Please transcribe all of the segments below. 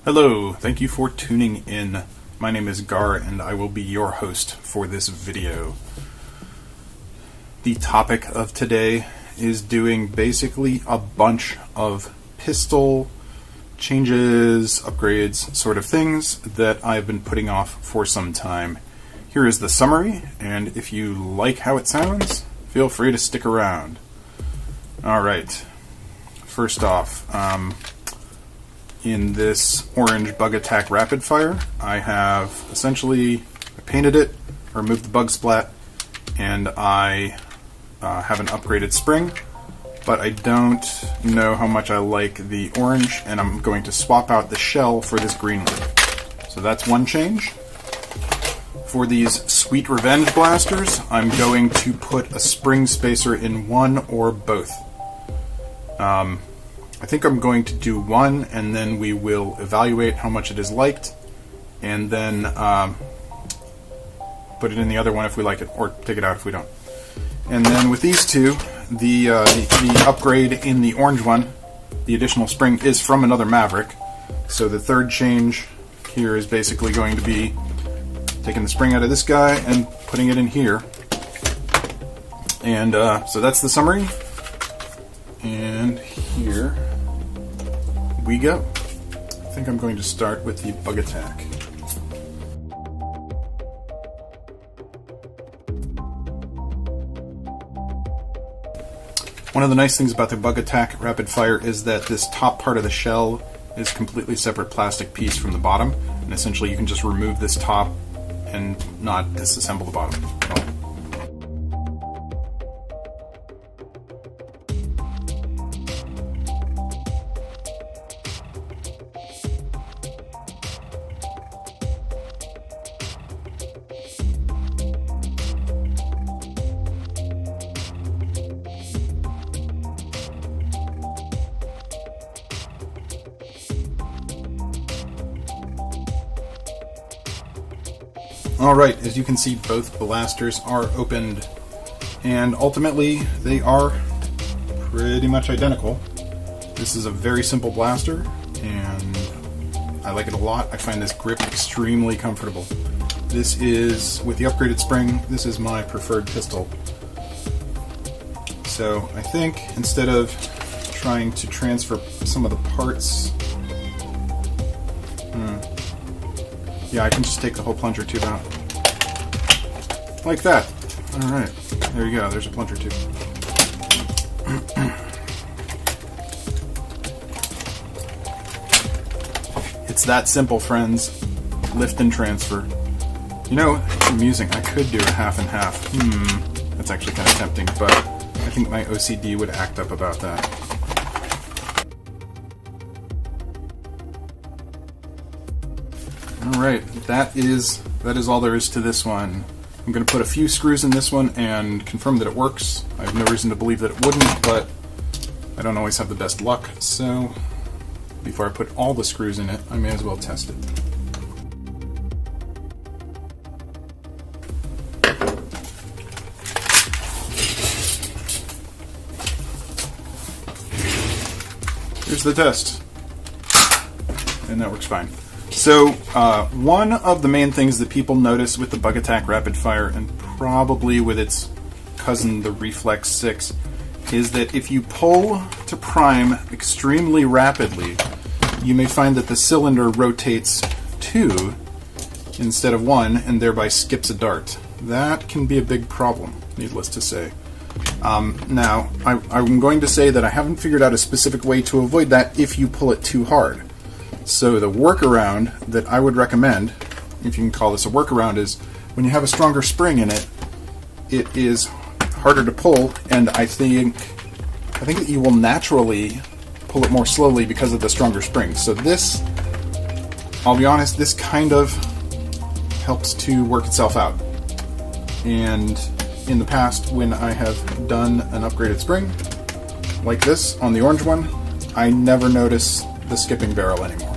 Hello, thank you for tuning in. My name is Gar and I will be your host for this video. The topic of today is doing basically a bunch of pistol changes, upgrades, sort of things that I've been putting off for some time. Here is the summary, and if you like how it sounds, feel free to stick around. Alright, first off, in this orange bug attack rapid fire, I have essentially painted it, removed the bug splat, and I have an upgraded spring, but I don't know how much I like the orange, and I'm going to swap out the shell for this green one. So that's one change. For these Sweet Revenge blasters, I'm going to put a spring spacer in one or both. I think I'm going to do one, and then we will evaluate how much it is liked, and then put it in the other one if we like it, or take it out if we don't. And then with these two, the upgrade in the orange one, the additional spring, is from another Maverick. So the third change here is basically going to be taking the spring out of this guy and putting it in here. And so that's the summary. And here we go. I think I'm going to start with the bug attack. One of the nice things about the bug attack rapid fire is that this top part of the shell is completely separate plastic piece from the bottom, and essentially you can just remove this top and not disassemble the bottom at all. Alright, as you can see, both blasters are opened, and ultimately they are pretty much identical. This is a very simple blaster, and I like it a lot. I find this grip extremely comfortable. This is, with the upgraded spring, this is my preferred pistol. So I think instead of trying to transfer some of the parts, yeah, I can just take the whole plunger tube out. Like that. Alright, there you go, there's a plunger tube. It's that simple, friends. Lift and transfer. You know, it's amusing, I could do a half and half. That's actually kind of tempting, but I think my OCD would act up about that. Alright, that is all there is to this one. I'm going to put a few screws in this one and confirm that it works. I have no reason to believe that it wouldn't, but I don't always have the best luck, so before I put all the screws in it, I may as well test it. Here's the test. And that works fine. So, one of the main things that people notice with the bug attack rapid fire, and probably with its cousin, the Reflex 6, is that if you pull to prime extremely rapidly, you may find that the cylinder rotates 2 instead of 1, and thereby skips a dart. That can be a big problem, needless to say. Now, I'm going to say that I haven't figured out a specific way to avoid that if you pull it too hard. So the workaround that I would recommend, if you can call this a workaround, is when you have a stronger spring in it, it is harder to pull, and I think that you will naturally pull it more slowly because of the stronger spring. So this, I'll be honest, this kind of helps to work itself out. And in the past, when I have done an upgraded spring, like this on the orange one, I never notice the skipping barrel anymore.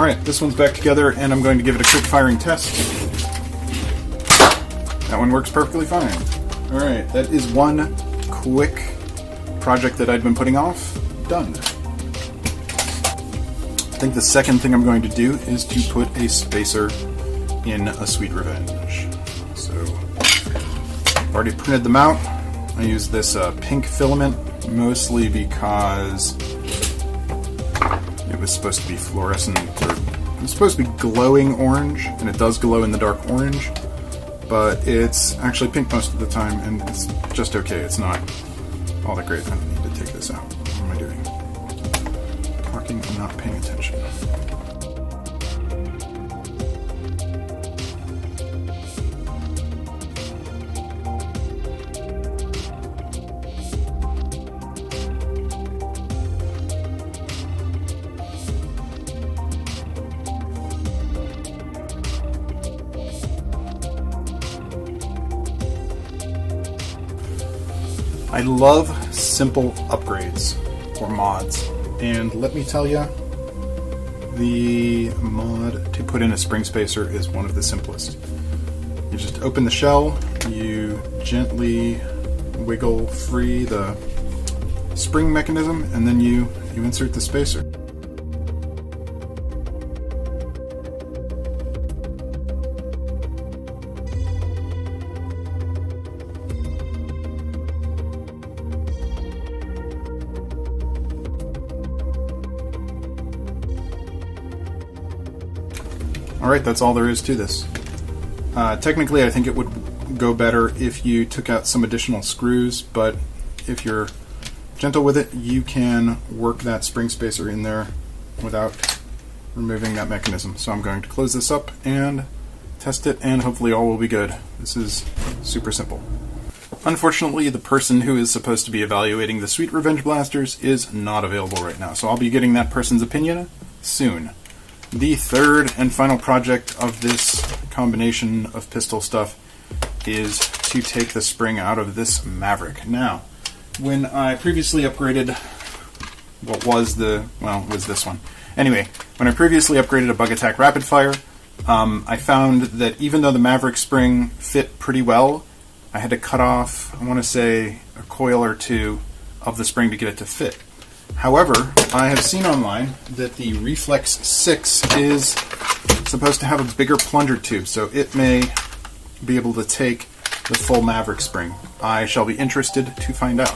Alright, this one's back together, and I'm going to give it a quick firing test. That one works perfectly fine. Alright, that is one quick project that I'd been putting off. Done. I think the second thing I'm going to do is to put a spacer in a Sweet Revenge. So, I've already printed them out. I use this pink filament, mostly because it was supposed to be fluorescent, or it was supposed to be glowing orange, and it does glow in the dark orange, but it's actually pink most of the time, and it's just okay. It's not all that great. I need to take this out. What am I doing? Talking and not paying attention. I love simple upgrades or mods, and let me tell you, the mod to put in a spring spacer is one of the simplest. You just open the shell, you gently wiggle free the spring mechanism, and then you insert the spacer. Alright, that's all there is to this. Technically, I think it would go better if you took out some additional screws, but if you're gentle with it, you can work that spring spacer in there without removing that mechanism. So I'm going to close this up and test it, and hopefully all will be good. This is super simple. Unfortunately, the person who is supposed to be evaluating the Sweet Revenge blasters is not available right now, so I'll be getting that person's opinion soon. The third and final project of this combination of pistol stuff is to take the spring out of this Maverick. Now, when I previously upgraded was this one. Anyway, when I previously upgraded a Bug Attack Rapid Fire, I found that even though the Maverick spring fit pretty well, I had to cut off, I want to say, a coil or two of the spring to get it to fit. However, I have seen online that the Reflex 6 is supposed to have a bigger plunger tube, so it may be able to take the full Maverick spring. I shall be interested to find out.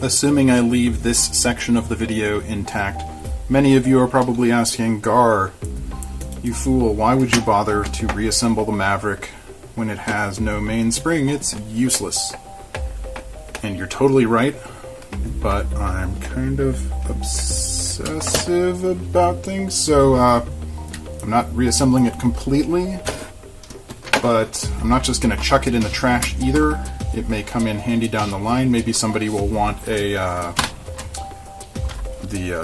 Assuming I leave this section of the video intact, many of you are probably asking, Gar, you fool, why would you bother to reassemble the Maverick when it has no main spring? It's useless. And you're totally right, but I'm kind of obsessive about things, so I'm not reassembling it completely, but I'm not just going to chuck it in the trash either. It may come in handy down the line. Maybe somebody will want the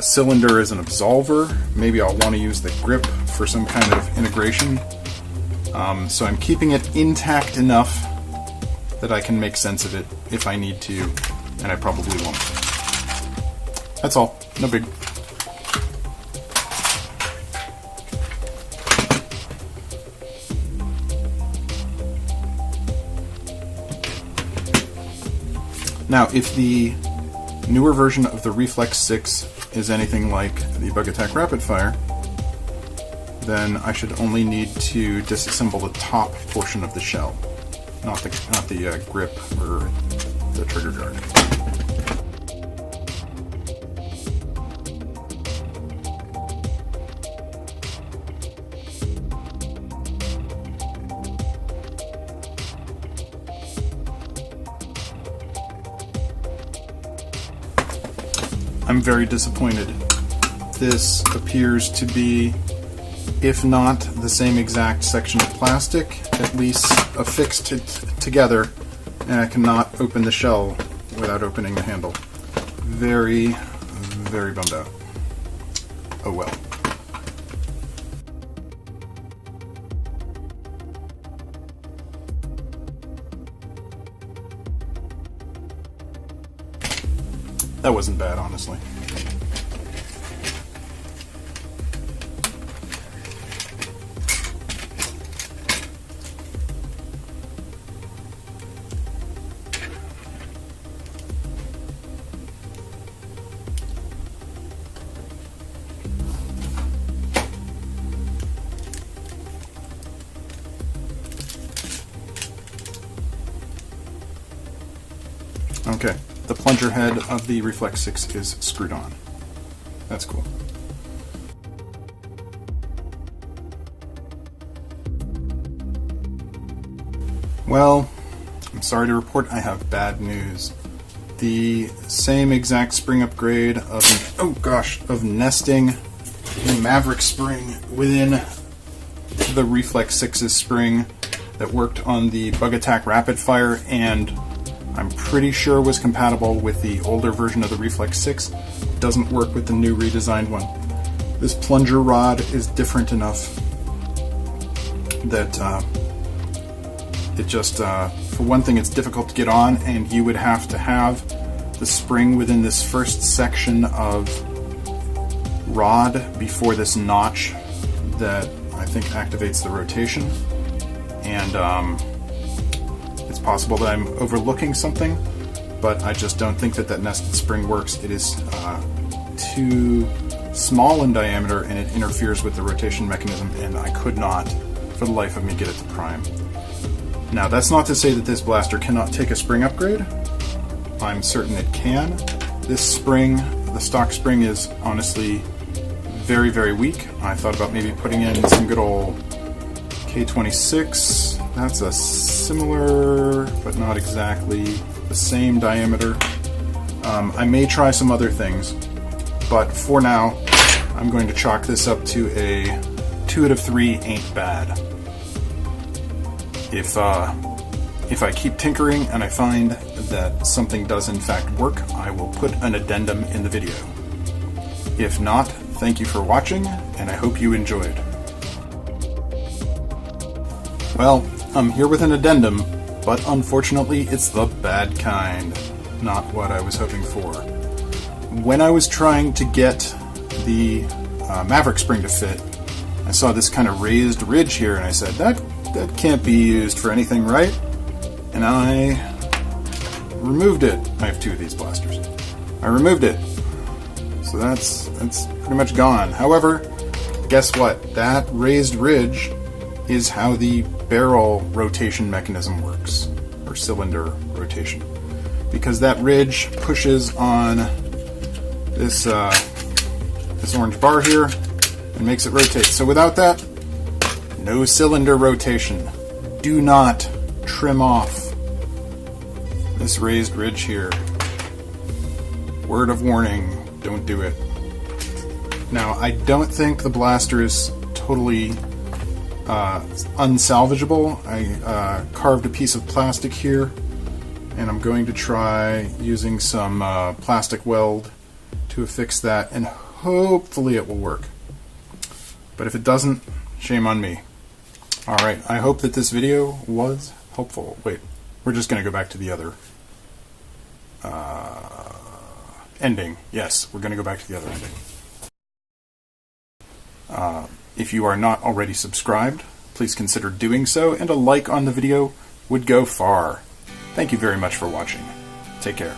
cylinder as an absolver. Maybe I'll want to use the grip for some kind of integration. So I'm keeping it intact enough that I can make sense of it if I need to, and I probably won't. That's all. No big. Now, if the newer version of the Reflex 6 is anything like the Bug Attack Rapid Fire, then I should only need to disassemble the top portion of the shell, not the grip or the trigger guard. I'm very disappointed. This appears to be, if not the same exact section of plastic, at least affixed together, and I cannot open the shell without opening the handle. Very, very bummed out. Oh well. That wasn't bad, honestly. Okay, the plunger head of the Reflex 6 is screwed on. That's cool. Well, I'm sorry to report I have bad news. The same exact spring upgrade of nesting the Maverick spring within the Reflex 6's spring that worked on the Bug Attack Rapid Fire and I'm pretty sure was compatible with the older version of the Reflex 6. Doesn't work with the new redesigned one. This plunger rod is different enough that it just, for one thing, it's difficult to get on, and you would have to have the spring within this first section of rod before this notch that I think activates the rotation. And it's possible that I'm overlooking something, but I just don't think that that nested spring works. It is too small in diameter and it interferes with the rotation mechanism, and I could not, for the life of me, get it to prime. Now, that's not to say that this blaster cannot take a spring upgrade. I'm certain it can. This spring, the stock spring, is honestly very, very weak. I thought about maybe putting in some good old K26. That's a similar, but not exactly the same diameter. I may try some other things, but for now, I'm going to chalk this up to a 2 out of 3 ain't bad. If I keep tinkering and I find that something does in fact work, I will put an addendum in the video. If not, thank you for watching, and I hope you enjoyed. Well, I'm here with an addendum, but unfortunately it's the bad kind, not what I was hoping for. When I was trying to get the Maverick spring to fit, I saw this kind of raised ridge here, and I said, that can't be used for anything, right? And I removed it. I have 2 of these blasters. I removed it. So that's pretty much gone. However, guess what? That raised ridge is how the barrel rotation mechanism works, or cylinder rotation, because that ridge pushes on this this orange bar here and makes it rotate. So without that, no cylinder rotation. Do not trim off this raised ridge here. Word of warning, don't do it. Now, I don't think the blaster is totally unsalvageable. I carved a piece of plastic here, and I'm going to try using some plastic weld to affix that, and hopefully it will work. But if it doesn't, shame on me. Alright, I hope that this video was helpful. Wait, we're just going to go back to the other ending. Yes, we're going to go back to the other ending. If you are not already subscribed, please consider doing so, and a like on the video would go far. Thank you very much for watching. Take care.